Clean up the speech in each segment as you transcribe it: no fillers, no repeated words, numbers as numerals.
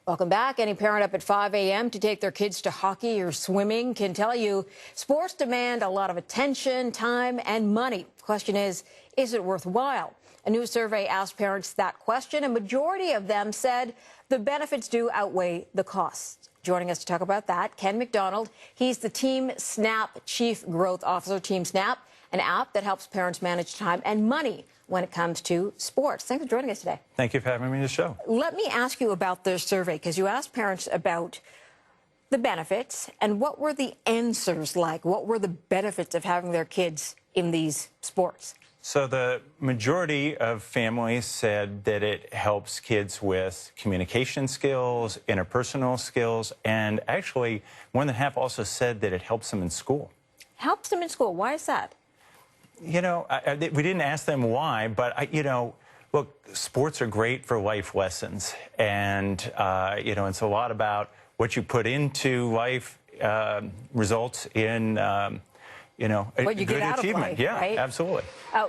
Welcome back. Any parent up at 5 a.m. to take their kids to hockey or swimming can tell you sports demand a lot of attention, time, and money. The question is it worthwhile? A new survey asked parents that question. A majority of them said the benefits do outweigh the costs. Joining us to talk about that, Ken McDonald. He's the TeamSnap Chief Growth Officer. TeamSnap, an app that helps parents manage time and money when it comes to sports. Thanks for joining us today. Thank you for having me on the show. Let me ask you about this survey, because you asked parents about the benefits, and what were the answers like? What were the benefits of having their kids in these sports? So the majority of families said that it helps kids with communication skills, interpersonal skills, and actually more than half also said that it helps them in school. Helps them in school. Why is that? You know, we didn't ask them why, but, look, sports are great for life lessons. And, it's a lot about what you put into life results in, what you good get out achievement. Of life, yeah, right? absolutely.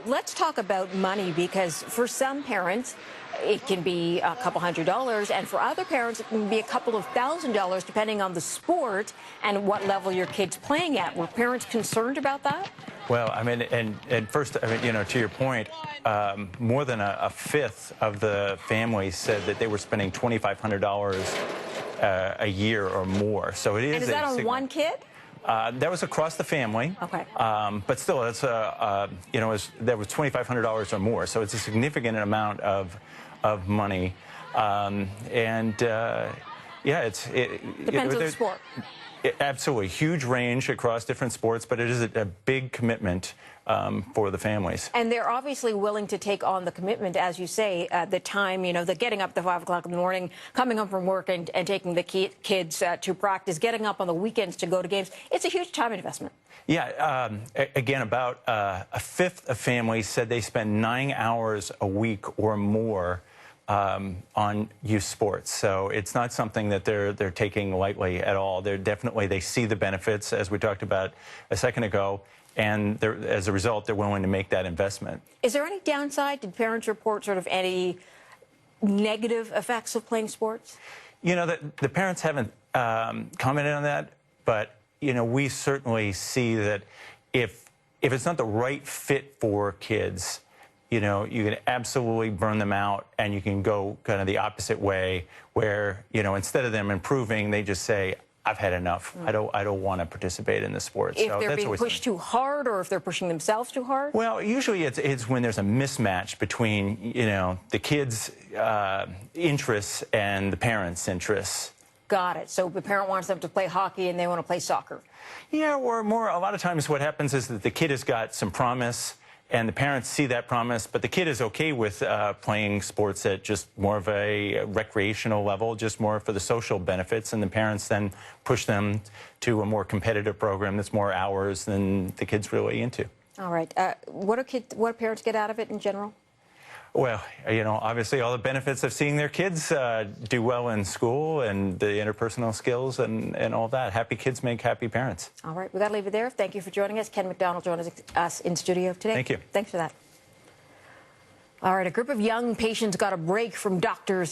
Let's talk about money, because for some parents, it can be a couple $100s, and for other parents, it can be a couple of $1,000s, depending on the sport and what level your kid's playing at. Were parents concerned about that? Well, I mean, and first, to your point, more than a fifth of the families said that they were spending $2,500 a year or more. So it is. And is that on one kid? That was across the family. Okay. But still, that's that was $2,500 or more. So it's a significant amount of money. Depends on the sport. Absolutely. Huge range across different sports, but it is a big commitment for the families. And they're obviously willing to take on the commitment, as you say, the time, the getting up at 5 o'clock in the morning, coming home from work and taking the kids to practice, getting up on the weekends to go to games. It's a huge time investment. Yeah. Again, about a fifth of families said they spend 9 hours a week or more on youth sports. So it's not something that they're taking lightly at all. They see the benefits, as we talked about a second ago, and as a result, they're willing to make that investment. Is there any downside? Did parents report sort of any negative effects of playing sports? The parents haven't commented on that, but, we certainly see that if it's not the right fit for kids, you can absolutely burn them out, and you can go kind of the opposite way where, instead of them improving, they just say, I've had enough. I don't want to participate in the sport. If they're being pushed too hard, or if they're pushing themselves too hard? Well, usually it's when there's a mismatch between, the kids' interests and the parents' interests. Got it. So the parent wants them to play hockey and they want to play soccer. Yeah, or more, a lot of times what happens is that the kid has got some promise, and the parents see that promise, but the kid is okay with playing sports at just more of a recreational level, just more for the social benefits, and the parents then push them to a more competitive program that's more hours than the kid's really into. All right. What do parents get out of it in general? Well, obviously all the benefits of seeing their kids do well in school, and the interpersonal skills and all that. Happy kids make happy parents. All right, we got to leave it there. Thank you for joining us. Ken McDonald joined us in studio today. Thank you. Thanks for that. All right, a group of young patients got a break from doctors